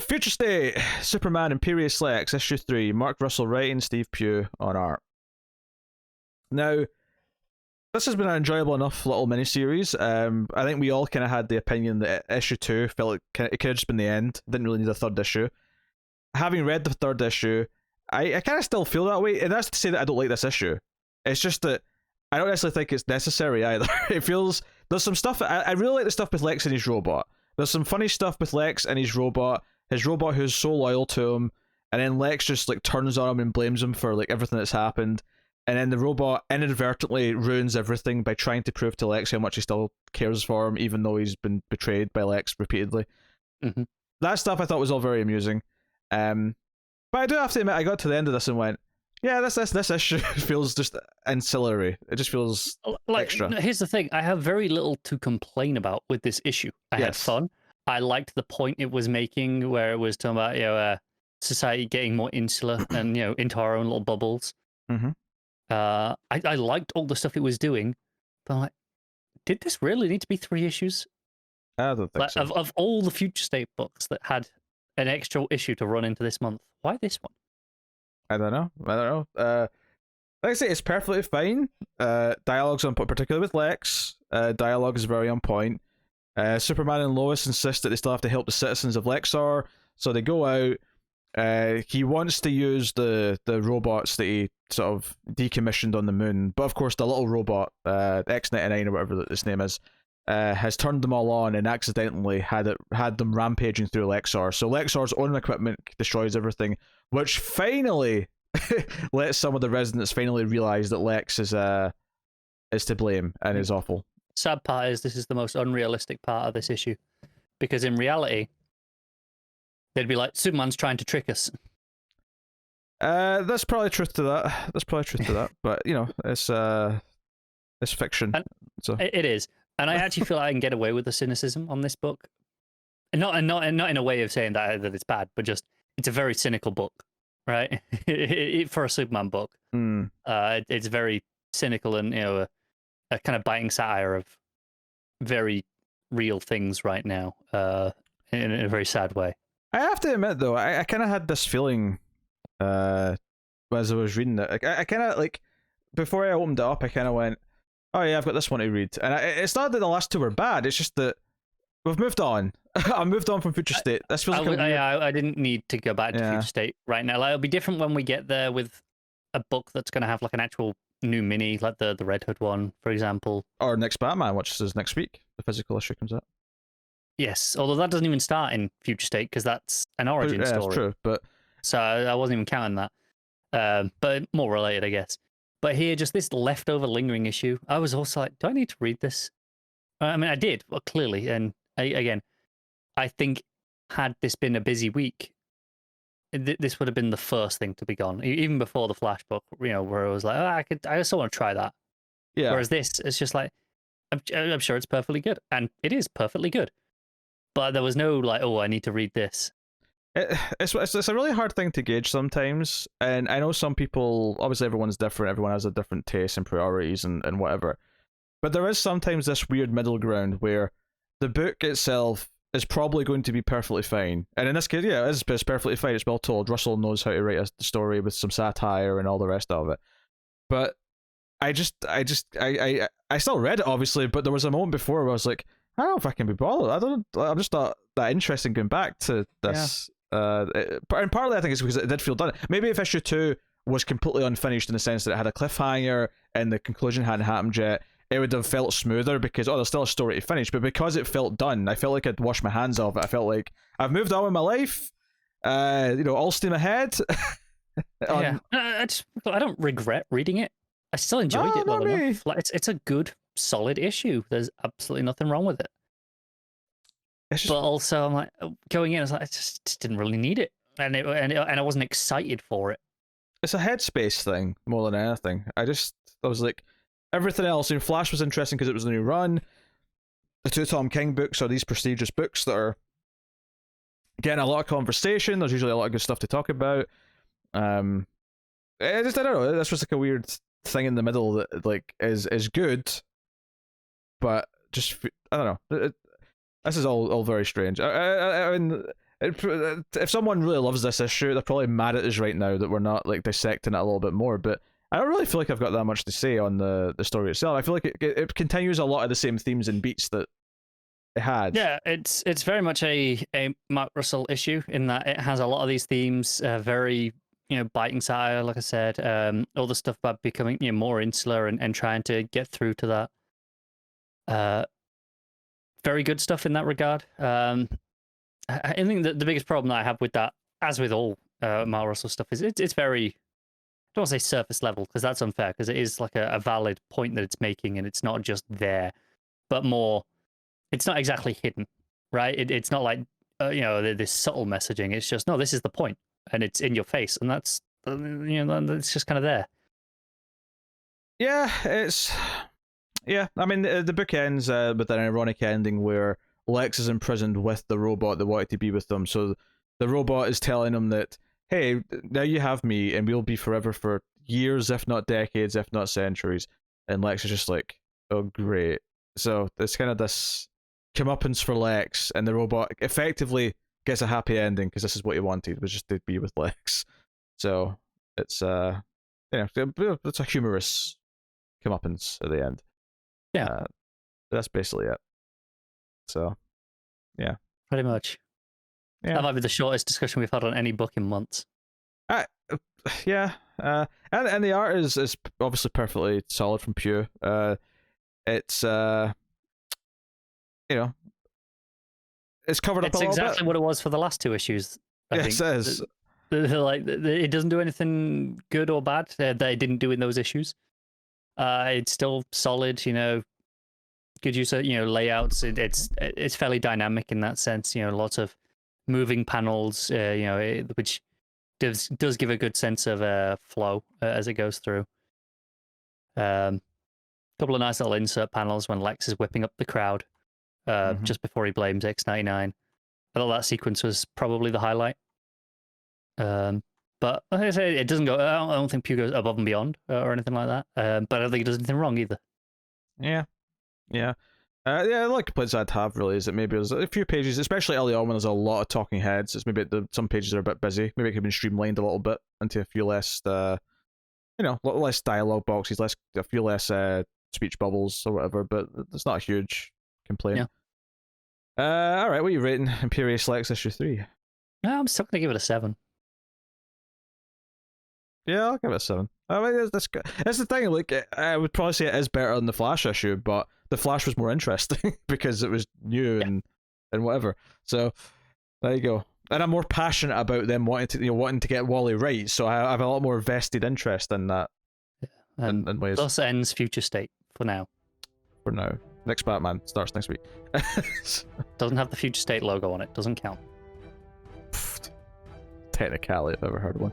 Future State, Superman, Imperious Lex, issue 3, Mark Russell writing, Steve Pugh on art. Now, this has been an enjoyable enough little miniseries. I think we all kind of had the opinion that issue 2 felt like it could have just been the end. Didn't really need a third issue. Having read the third issue, I kind of still feel that way. And that's to say that I don't like this issue. It's just that I don't necessarily think it's necessary either. It feels... There's some stuff... I really like the stuff with Lex and his robot. There's some funny stuff with Lex and his robot who's so loyal to him, and then Lex just like turns on him and blames him for like everything that's happened, and then the robot inadvertently ruins everything by trying to prove to Lex how much he still cares for him, even though he's been betrayed by Lex repeatedly. Mm-hmm. That stuff I thought was all very amusing. But I do have to admit, I got to the end of this and went, yeah, this issue feels just ancillary. It just feels extra. Here's the thing. I have very little to complain about with this issue. I had fun. I liked the point it was making, where it was talking about society getting more insular and into our own little bubbles. Mm-hmm. I liked all the stuff it was doing, but I'm like, did this really need to be 3 issues? I don't think so. Of all the Future State books that had an extra issue to run into this month, why this one? I don't know. Like I say, it's perfectly fine. Dialogue's on point, particularly with Lex. Dialogue is very on point. Superman and Lois insist that they still have to help the citizens of Lexar, so they go out. He wants to use the robots that he sort of decommissioned on the moon, but of course the little robot, X-99 or whatever its name is, has turned them all on and accidentally had them rampaging through Lexar. So Lexar's own equipment destroys everything, which finally lets some of the residents finally realize that Lex is to blame and is awful. Sad part is this is the most unrealistic part of this issue, because in reality they'd be like, Superman's trying to trick us. That's probably truth to that. But it's fiction. And so it is. And I actually feel like I can get away with the cynicism on this book. And not in a way of saying that it's bad, but just it's a very cynical book, right? For a Superman book. It's very cynical and a kind of biting satire of very real things right now, in a very sad way. I have to admit though, I kind of had this feeling as I was reading it. I kind of like, before I opened it up, I kind of went, oh yeah, I've got this one to read. And it's not that the last 2 were bad, it's just that we've moved on. I moved on from Future State. This feels I didn't need to go back to Future State right now. Like, it'll be different when we get there with a book that's going to have like an actual new mini, like the Red Hood one, for example. Or next Batman, which is next week. The physical issue comes out. Yes, although that doesn't even start in Future State because that's an origin story. That's true, but... So I wasn't even counting that. But more related, I guess. But here, just this leftover lingering issue, I was also like, do I need to read this? I mean, I did, well, clearly. And again, I think had this been a busy week, this would have been the first thing to be gone, even before the Flash book, where I was like, I also want to try that. Yeah. Whereas this, it's just like, I'm sure it's perfectly good. And it is perfectly good. But there was no like, oh, I need to read this. It's a really hard thing to gauge sometimes, and I know some people, obviously everyone's different, everyone has a different taste and priorities and whatever, but there is sometimes this weird middle ground where the book itself is probably going to be perfectly fine, and in this case, yeah, it's perfectly fine, it's well told, Russell knows how to write a story with some satire and all the rest of it, but I still read it obviously, but there was a moment before where I was like, I don't know if I can be bothered. I'm just not that interested in going back to this. Yeah. And partly I think it's because it did feel done. Maybe if issue 2 was completely unfinished in the sense that it had a cliffhanger and the conclusion hadn't happened yet, it would have felt smoother because, there's still a story to finish. But because it felt done, I felt like I'd washed my hands off it. I felt like I've moved on with my life. All steam ahead. Yeah. I don't regret reading it. I still enjoyed it well enough. Like, it's a good, solid issue. There's absolutely nothing wrong with it. But also, I'm like, going in, I was like, I just didn't really need it, and I wasn't excited for it. It's a headspace thing more than anything. I was like, everything else. Flash was interesting because it was a new run. The 2 Tom King books are these prestigious books that are getting a lot of conversation. There's usually a lot of good stuff to talk about. I don't know. That's just like a weird thing in the middle that like is good, but just I don't know. This is all very strange. I mean, If someone really loves this issue, they're probably mad at us right now that we're not like dissecting it a little bit more. But I don't really feel like I've got that much to say on the story itself. I feel like it continues a lot of the same themes and beats that it had. Yeah, it's very much a Mark Russell issue in that it has a lot of these themes, very biting satire, like I said, all the stuff about becoming more insular and trying to get through to that. Very good stuff in that regard. I think that the biggest problem that I have with that, as with all Mark Russell stuff, is it's very, I don't want to say surface level because that's unfair, because it is like a valid point that it's making and it's not just there, but more, it's not exactly hidden, right? It's not like this subtle messaging. It's just, no, this is the point and it's in your face, and that's it's just kind of there. Yeah, I mean, the book ends with an ironic ending where Lex is imprisoned with the robot that wanted to be with them. So the robot is telling him that, hey, now you have me and we'll be forever for years, if not decades, if not centuries. And Lex is just like, oh, great. So it's kind of this comeuppance for Lex, and the robot effectively gets a happy ending because this is what he wanted, was just to be with Lex. So it's it's a humorous comeuppance at the end. Yeah, that's basically it. So, yeah, pretty much. Yeah, that might be the shortest discussion we've had on any book in months. Yeah, and the art is obviously perfectly solid from Pew. It's it's covered up a little bit. It's exactly what it was for the last two issues. I think. It says. Like, it doesn't do anything good or bad that it didn't do in those issues. It's still solid, good use of layouts. It's fairly dynamic in that sense. Lots of moving panels. Which does give a good sense of flow as it goes through. Couple of nice little insert panels when Lex is whipping up the crowd just before he blames X-99. I thought that sequence was probably the highlight. But like I say, it doesn't go. I don't think Pew goes above and beyond or anything like that. But I don't think it does anything wrong either. Yeah. The only complaints I'd have really is that maybe there's a few pages, especially early on when there's a lot of talking heads. It's maybe some pages are a bit busy. Maybe it could have been streamlined a little bit into a few less, less dialogue boxes, a few less speech bubbles or whatever. But it's not a huge complaint. Yeah. All right, what are you rating Imperious Lex issue 3? No, I'm still gonna give it a 7. Yeah, I'll give it a 7. I mean, that's good. That's the thing. Like, I would probably say it is better than the Flash issue, but the Flash was more interesting because it was new and whatever. So there you go. And I'm more passionate about them wanting to get Wally right. So I have a lot more vested interest in that. Yeah. In ways. Thus ends Future State for now. For now, next Batman starts next week. Doesn't have the Future State logo on it. Doesn't count. Technicality, if I've ever heard one.